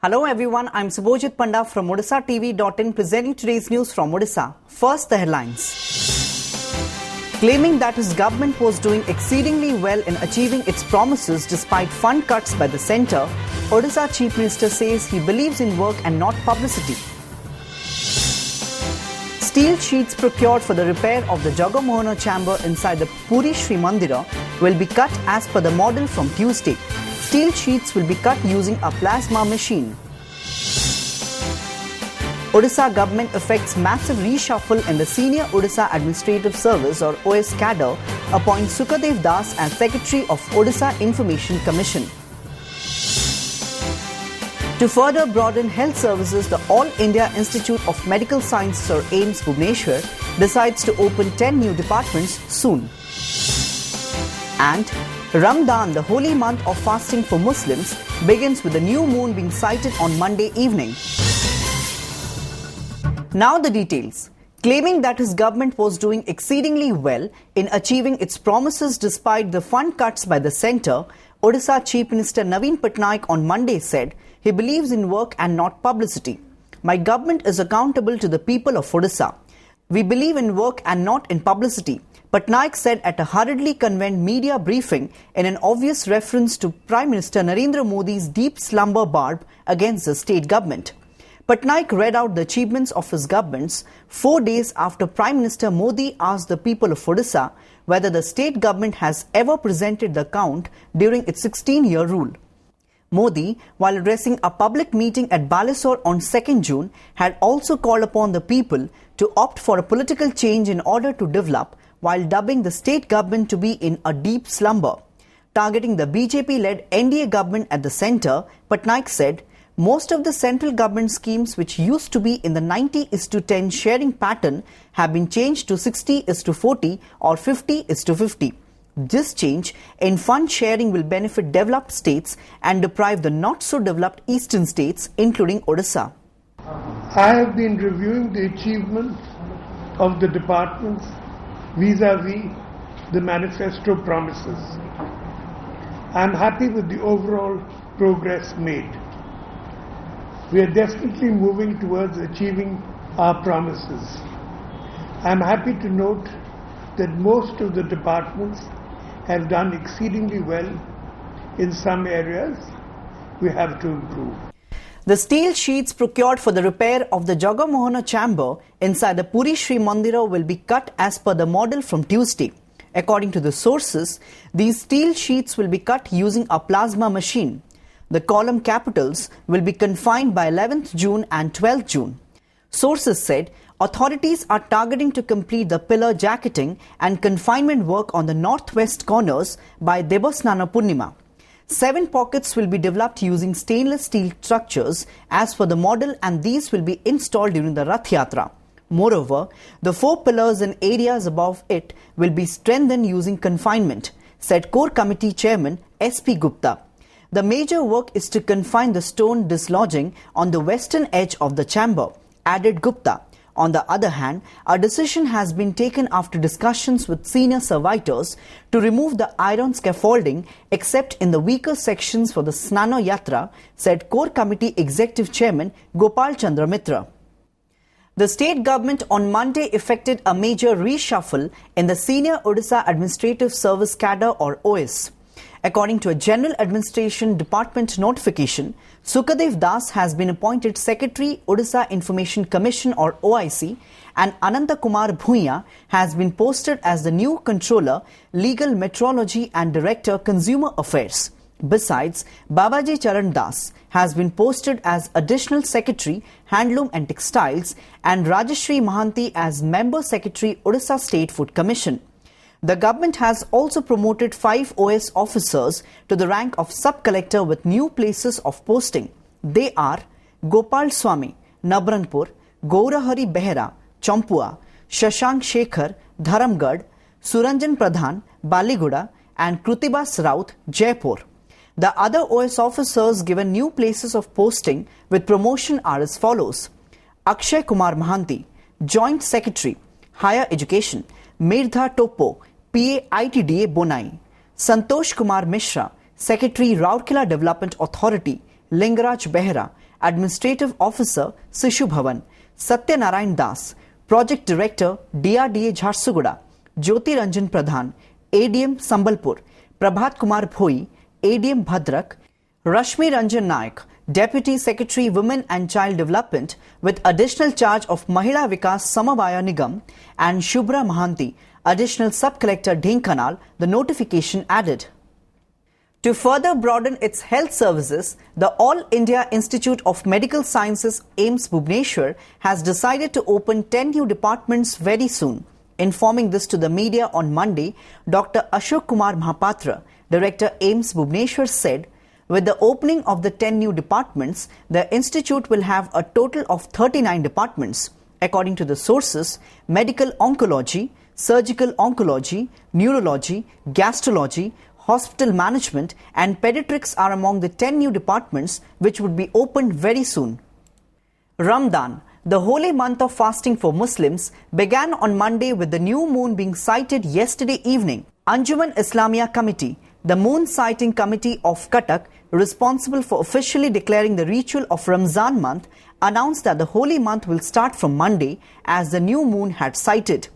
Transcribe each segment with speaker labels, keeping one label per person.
Speaker 1: Hello everyone, I'm Subhojit Panda from Odishatv.in presenting today's news from Odisha. First, the headlines. Claiming that his government was doing exceedingly well in achieving its promises despite fund cuts by the centre, Odisha Chief Minister says he believes in work and not publicity. Steel sheets procured for the repair of the Jagamohana chamber inside the Puri Sri Mandira will be cut as per the model from Tuesday. Steel sheets will be cut using a plasma machine. Odisha government effects massive reshuffle in the Senior Odisha Administrative Service or OS cadre, appoints Sukhadev Das as Secretary of Odisha Information Commission. To further broaden health services, the All India Institute of Medical Sciences or AIIMS Bhubaneswar decides to open 10 new departments soon. And Ramadan, the holy month of fasting for Muslims, begins with the new moon being sighted on Monday evening. Now the details. Claiming that his government was doing exceedingly well in achieving its promises despite the fund cuts by the centre, Odisha Chief Minister Naveen Patnaik on Monday said he believes in work and not publicity. My government is accountable to the people of Odisha. We believe in work and not in publicity, Patnaik said at a hurriedly convened media briefing in an obvious reference to Prime Minister Narendra Modi's deep slumber barb against the state government. Patnaik read out the achievements of his governments 4 days after Prime Minister Modi asked the people of Odisha whether the state government has ever presented the account during its 16-year rule. Modi, while addressing a public meeting at Balisore on 2nd June, had also called upon the people to opt for a political change in order to develop, while dubbing the state government to be in a deep slumber. Targeting the BJP-led NDA government at the centre, Patnaik said, most of the central government schemes which used to be in the 90:10 sharing pattern have been changed to 60:40 or 50:50. This change in fund sharing will benefit developed states and deprive the not-so-developed eastern states, including Odisha.
Speaker 2: I have been reviewing the achievements of the departments vis-à-vis the manifesto promises. I am happy with the overall progress made. We are definitely moving towards achieving our promises. I am happy to note that most of the departments have done exceedingly well. In some areas, we have to improve.
Speaker 1: The steel sheets procured for the repair of the Jagamohana chamber inside the Puri Sri Mandira will be cut as per the model from Tuesday. According to the sources, these steel sheets will be cut using a plasma machine. The column capitals will be confined by 11th June and 12th June. Sources said authorities are targeting to complete the pillar jacketing and confinement work on the northwest corners by Devasnana Purnima. 7 pockets will be developed using stainless steel structures as per the model, and these will be installed during the Rath Yatra. Moreover, the 4 pillars and areas above it will be strengthened using confinement, said Core Committee Chairman S.P. Gupta. The major work is to confine the stone dislodging on the western edge of the chamber, added Gupta. On the other hand, a decision has been taken after discussions with senior servitors to remove the iron scaffolding except in the weaker sections for the Snana Yatra, said Core Committee Executive Chairman Gopal Chandra Mitra. The state government on Monday effected a major reshuffle in the Senior Odisha Administrative Service cadre or OS. According to a General Administration Department notification, Sukhadev Das has been appointed Secretary, Odisha Information Commission or OIC, and Ananta Kumar Bhuiya has been posted as the new Controller, Legal Metrology and Director, Consumer Affairs. Besides, Babaji Charan Das has been posted as Additional Secretary, Handloom and Textiles, and Rajashri Mahanti as Member Secretary, Odisha State Food Commission. The government has also promoted 5 OS officers to the rank of sub-collector with new places of posting. They are Gopal Swami, Nabranpur, Gaurahari Behera, Champua, Shashank Shekhar, Dharamgad, Suranjan Pradhan, Baliguda, and Krutibas Raut, Jaipur. The other OS officers given new places of posting with promotion are as follows: Akshay Kumar Mahanti, Joint Secretary, Higher Education, Mirdha Topo, PA ITDA Bonai; Santosh Kumar Mishra, Secretary, Rourkela Development Authority, Lingaraj Behera, Administrative Officer Sishu Bhavan, Satya Narayan Das, Project Director DRDA Jharsuguda, Jyoti Ranjan Pradhan, ADM Sambalpur, Prabhat Kumar Bhoi, ADM Bhadrak, Rashmi Ranjan Naik, Deputy Secretary Women and Child Development with additional charge of Mahila Vikas Samavaya Nigam, and Shubhra Mahanti, Additional Sub-Collector Dhenkanal, the notification added. To further broaden its health services, the All India Institute of Medical Sciences AIIMS Bhubaneswar has decided to open 10 new departments very soon. Informing this to the media on Monday, Dr. Ashok Kumar Mahapatra, Director AIIMS Bhubaneswar, said, with the opening of the 10 new departments, the institute will have a total of 39 departments. According to the sources, medical oncology, surgical oncology, neurology, gastrology, hospital management and pediatrics are among the 10 new departments which would be opened very soon. Ramadan, the holy month of fasting for Muslims, began on Monday with the new moon being sighted yesterday evening. Anjuman Islamia Committee, the moon sighting committee of Cuttack, responsible for officially declaring the ritual of Ramzan month, announced that the holy month will start from Monday as the new moon had sighted.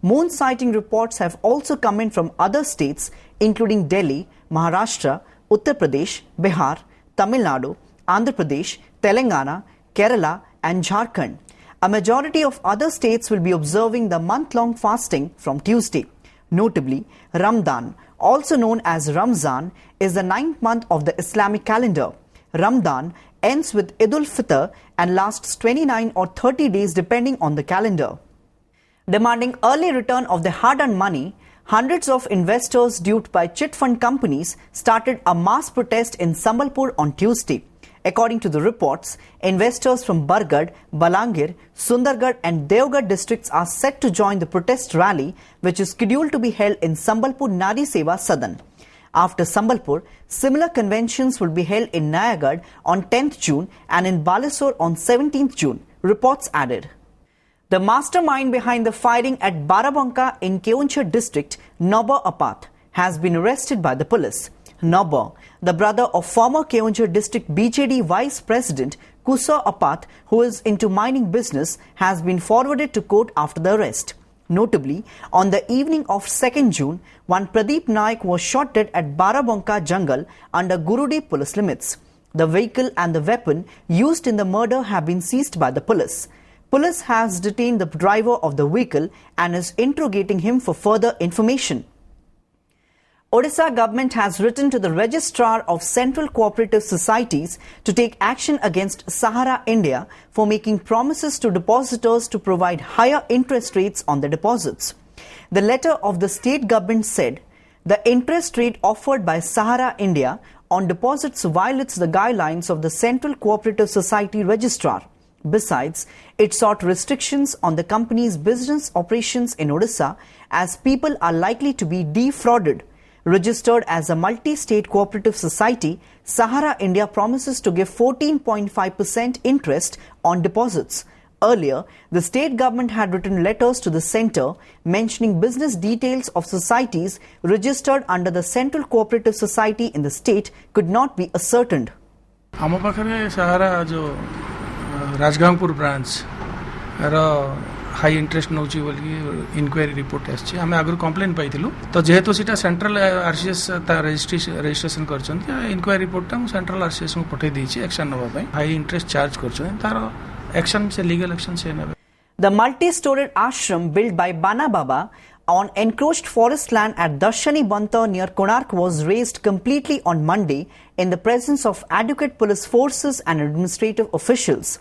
Speaker 1: Moon sighting reports have also come in from other states including Delhi, Maharashtra, Uttar Pradesh, Bihar, Tamil Nadu, Andhra Pradesh, Telangana, Kerala and Jharkhand. A majority of other states will be observing the month-long fasting from Tuesday. Notably, Ramadan, also known as Ramzan, is the 9th month of the Islamic calendar. Ramadan ends with Eid al-Fitr and lasts 29 or 30 days depending on the calendar. Demanding early return of their hard-earned money, hundreds of investors duped by chit fund companies started a mass protest in Sambalpur on Tuesday. According to the reports, investors from Bargarh, Balangir, Sundargarh and Devgarh districts are set to join the protest rally, which is scheduled to be held in Sambalpur Nari Seva Sadan. After Sambalpur, similar conventions will be held in Nayagarh on 10th June and in Balasore on 17th June, reports added. The mastermind behind the firing at Barabanka in Keonjhar district, Nobber Apat, has been arrested by the police. Nobber, the brother of former Keonjhar district BJD Vice President Kusa Apat, who is into mining business, has been forwarded to court after the arrest. Notably, on the evening of 2nd June, one Pradeep Naik was shot dead at Barabanka Jungle under Gurudeh police limits. The vehicle and the weapon used in the murder have been seized by the police. Police has detained the driver of the vehicle and is interrogating him for further information. Odisha government has written to the Registrar of Central Cooperative Societies to take action against Sahara India for making promises to depositors to provide higher interest rates on the deposits. The letter of the state government said the interest rate offered by Sahara India on deposits violates the guidelines of the Central Cooperative Society Registrar. Besides, it sought restrictions on the company's business operations in Odisha as people are likely to be defrauded. Registered as a multi-state cooperative society, Sahara India promises to give 14.5% interest on deposits. Earlier, the state government had written letters to the centre mentioning business details of societies registered under the Central Cooperative Society in the state could not be ascertained.
Speaker 3: आम पाखे सहारा जो राजगांवपुर branch high interest नौ inquiry report आम आगु complain पाइलु तो जेहेतु सीटा central RCS registration कर inquiry रिपोर्टा central RCS को पठे देछि एक्शन नबा हाई इंटरेस्ट चार्ज कर तार एक्शन से लीगल एक्शन से नेबे.
Speaker 1: The multi-storied ashram built by Bana Baba on encroached forest land at Darshani Banta near Konark was razed completely on Monday in the presence of adequate police forces and administrative officials.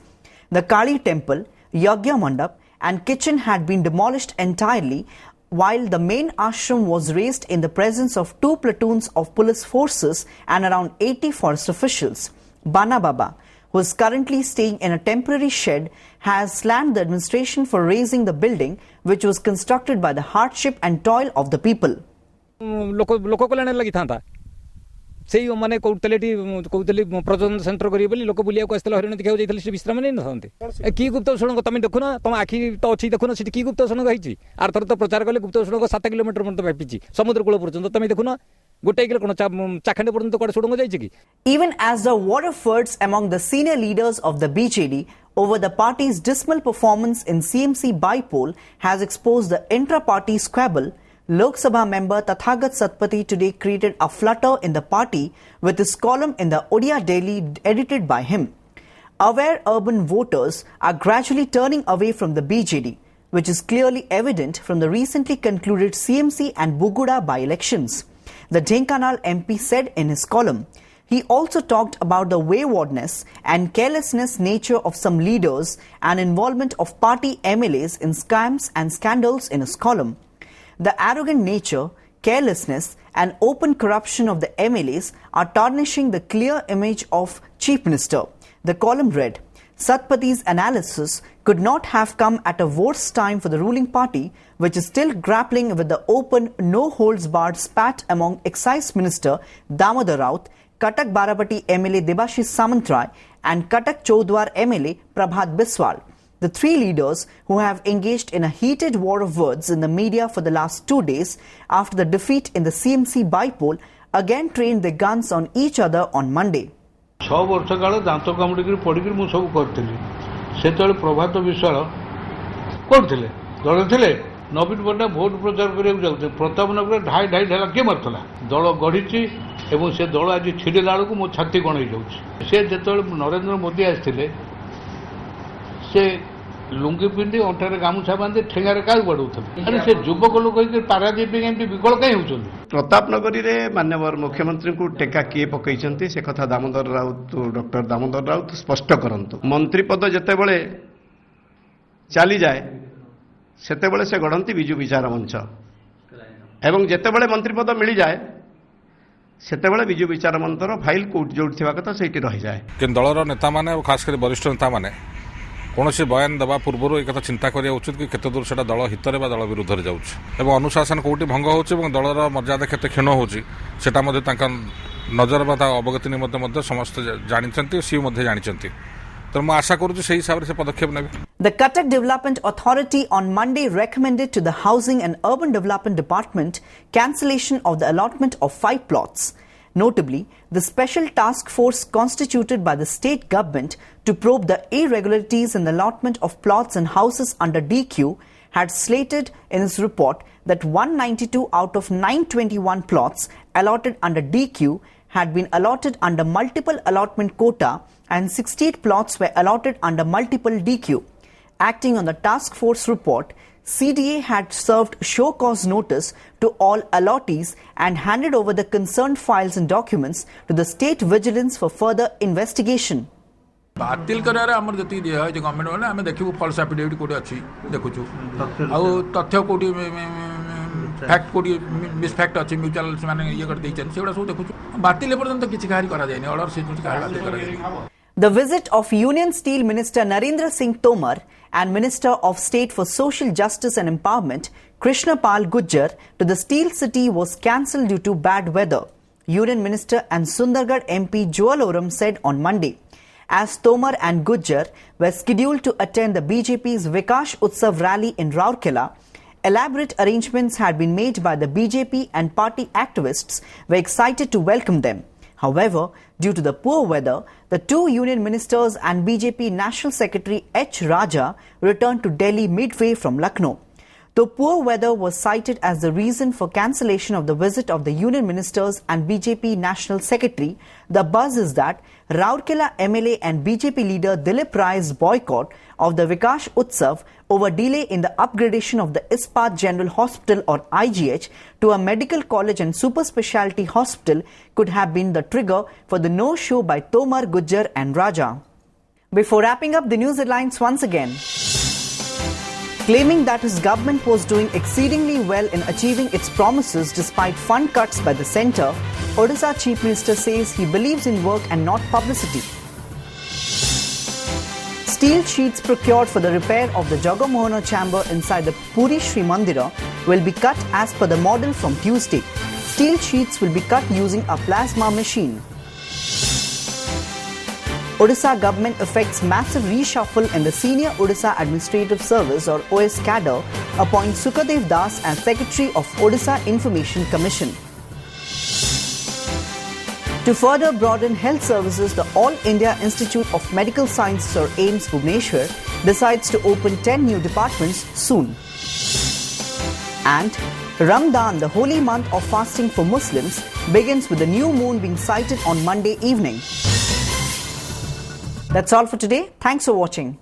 Speaker 1: The Kali temple, Yagya Mandap and kitchen had been demolished entirely, while the main ashram was razed in the presence of 2 platoons of police forces and around 80 forest officials. Bana Baba, who is currently staying in a temporary shed, has slammed the administration for razing the building, which was constructed by the hardship and toil of the people.
Speaker 4: से माने कौतली प्रजनन centre करिए बोली लोक बुलिया को आस्ते हरिण देखा जाइथले से विश्राम नै नथांते की गुप्त सुणक तमे देखुना तम आखि तो अछि देखुना सिटी की गुप्त सुणक हिची आर थर तो प्रचार करले गुप्त सुणक 7 किलोमीटर पर्यंत व्यापीची समुद्र कूल पर्यंत तमे देखुना गोटे किलो कोन चाखंडे पर्यंत कोड सुडंग जायछि कि
Speaker 1: Even as the war of words among the senior leaders of the BJD over the party's dismal performance in CMC by-poll has exposed the intra-party squabble, Lok Sabha member Tathagat Satpathy today created a flutter in the party with his column in the Odia Daily edited by him. Aware urban voters are gradually turning away from the BJD, which is clearly evident from the recently concluded CMC and Buguda by-elections. The Dhenkanal MP said in his column. He also talked about the waywardness and carelessness nature of some leaders and involvement of party MLAs in scams and scandals in his column. The arrogant nature, carelessness and open corruption of the MLAs are tarnishing the clear image of Chief Minister. The column read, Satpathy's analysis could not have come at a worse time for the ruling party, which is still grappling with the open, no-holds-barred spat among Excise Minister Damodar Raut, Cuttack Barapati MLA Debashish Samantrai and Cuttack Chodwar MLA Prabhat Biswal. The three leaders who have engaged in a heated war of words in the media for the last 2 days after the defeat in the CMC by-poll again trained their guns on each other on Monday.
Speaker 5: 6 ବର୍ଷ କାଳ ଦାନ୍ତ କାମୁଡ଼ିକି ପଡ଼ିକି ମୁଁ ସବୁ କରିଥିଲି ସେତେବେଳେ ପ୍ରଭାତ ବିଶ୍ୱାଳ କରୁଥିଲେ ଦଳ ଥିଲେ ନବୀନ ପଟ୍ଟନାୟକ ଭୋଟ ପ୍ରଚାର କରିବାକୁ ଯାଉଥିଲେ ପ୍ରତାପନଗରରେ ଢାଇ ଢାଲା କିଏ ମାରୁଥିଲା ଦଳ ଗଢ଼ିଛି ଏବଂ ସେ ଦଳ ଆଜି ଛିଡ଼ିଲା ବେଳକୁ ମୋ ଛାତି କଣ ହେଇଯାଉଛି ସେ ଯେତେବେଳେ ନରେନ୍ଦ୍ର ମୋଦି ଆସିଥିଲେ ସେ ଲୁଙ୍ଗି ପିନ୍ଧି ଅଣ୍ଟାରେ ଗାମୁଛା ବାନ୍ଧି ଠେଙ୍ଗାରେ କାହାକୁ ବାଡ଼ଉଥିଲେ ଆରେ ସେ ଯୁବକ ଲୋକ ହେଇକି ପାରାଦୀପ ଏମିତି ବିକଳ କାହିଁ ହେଉଛନ୍ତି
Speaker 6: ପ୍ରତାପନଗରୀରେ ମାନ୍ୟବର ମୁଖ୍ୟମନ୍ତ୍ରୀଙ୍କୁ ଟେକା କିଏ ପକାଇଛନ୍ତି ସେ କଥା ଦାମୋଦର ରାଉତ ଡକ୍ଟର ଦାମୋଦର ରାଉତ ସ୍ପଷ୍ଟ କରନ୍ତୁ ମନ୍ତ୍ରୀ ପଦ ଯେତେବେଳେ ଚାଲିଯାଏ ସେତେବେଳେ ସେ ଗଢ଼ନ୍ତି ବିଜୁ ବିଚାର ମଞ୍ଚ ଏବଂ ଯେତେବେଳେ ମନ୍ତ୍ରୀ ପଦ ମିଳିଯାଏ ସେତେବେଳେ ବିଜୁ ବିଚାର ମଞ୍ଚର ଫାଇଲ କୋର୍ଟ ଯୋଉଠି ଥିବା କଥା ସେଇଠି ରହିଯାଏ
Speaker 7: କିନ୍ତୁ ଦଳର ନେତାମାନେ ଖାସ କରି ବରିଷ୍ଠ ନେତାମାନେ କୌଣସି ବୟାନ ଦେବା ପୂର୍ବରୁ ଏ କଥା ଚିନ୍ତା କରିବା ଉଚିତ କି କେତେ ଦୂର ସେଟା ଦଳ ହିତରେ ବା ଦଳ ବିରୁଦ୍ଧରେ ଯାଉଛି ଏବଂ ଅନୁଶାସନ କୋଉଠି ଭଙ୍ଗ ହେଉଛି ଏବଂ ଦଳର ମର୍ଯ୍ୟାଦା କେତେ କ୍ଷୀଣ ହେଉଛି ସେଟା ମଧ୍ୟ ତାଙ୍କ ନଜର ବା ତା ଅବଗତି ନିମନ୍ତେ ମଧ୍ୟ ସମସ୍ତେ ଜାଣିଛନ୍ତି ସିଏ ମଧ୍ୟ ଜାଣିଛନ୍ତି ତ ମୁଁ ଆଶା କରୁଛି ସେହି ହିସାବରେ ସେ ପଦକ୍ଷେପ ନେବେ
Speaker 1: The Cuttack Development Authority on Monday recommended to the Housing and Urban Development Department cancellation of the allotment of 5 plots. Notably, the special task force constituted by the state government to probe the irregularities in the allotment of plots and houses under DQ had slated in its report that 192 out of 921 plots allotted under DQ had been allotted under multiple allotment quota and 68 plots were allotted under multiple DQ. Acting on the task force report, CDA had served show cause notice to all allottees and handed over the concerned files and documents to the state vigilance for further investigation.
Speaker 8: बातिल करारे हमर जति दिया है जे government वाला हमें देखिबो false affidavit कोडी अछि देखुछु आ तथ्य कोडी फैक्ट कोडी मिस फैक्ट अछि म्यूचुअल माने ये कर दैछन सेडा सब देखुछु बातिल पर्यंत किछि कार्य करा जायनि ऑर्डर से कुछ कार्य करा जायनि
Speaker 1: The visit of Union Steel Minister Narendra Singh Tomar and Minister of State for Social Justice and Empowerment Krishna Pal Gujjar to the Steel City was cancelled due to bad weather. Union Minister and Sundargarh MP Joel Oram said on Monday. As Tomar and Gujjar were scheduled to attend the BJP's Vikash Utsav rally in Rourkela, elaborate arrangements had been made by the BJP and party activists were excited to welcome them. However, due to the poor weather, the two union ministers and BJP National Secretary H. Raja returned to Delhi midway from Lucknow. Though poor weather was cited as the reason for cancellation of the visit of the union ministers and BJP National Secretary, the buzz is that Rourkela MLA and BJP leader Dilip Rai's boycott of the Vikash Utsav over delay in the upgradation of the Ispat General Hospital or IGH to a medical college and super specialty hospital could have been the trigger for the no-show by Tomar, Gujjar and Raja. Before wrapping up the news headlines once again, claiming that his government was doing exceedingly well in achieving its promises despite fund cuts by the centre, Odisha Chief Minister says he believes in work and not publicity. Steel sheets procured for the repair of the Jagamohana chamber inside the Puri Sri Mandira will be cut as per the model from Tuesday. Steel sheets will be cut using a plasma machine. Odisha government effects massive reshuffle in the Senior Odisha Administrative Service or OS cadre, appoints Sukadev Das as Secretary of Odisha Information Commission. To further broaden health services, the All India Institute of Medical Sciences or AIIMS Bhubaneswar decides to open 10 new departments soon. And Ramadan, the holy month of fasting for Muslims, begins with the new moon being sighted on Monday evening. That's all for today. Thanks for watching.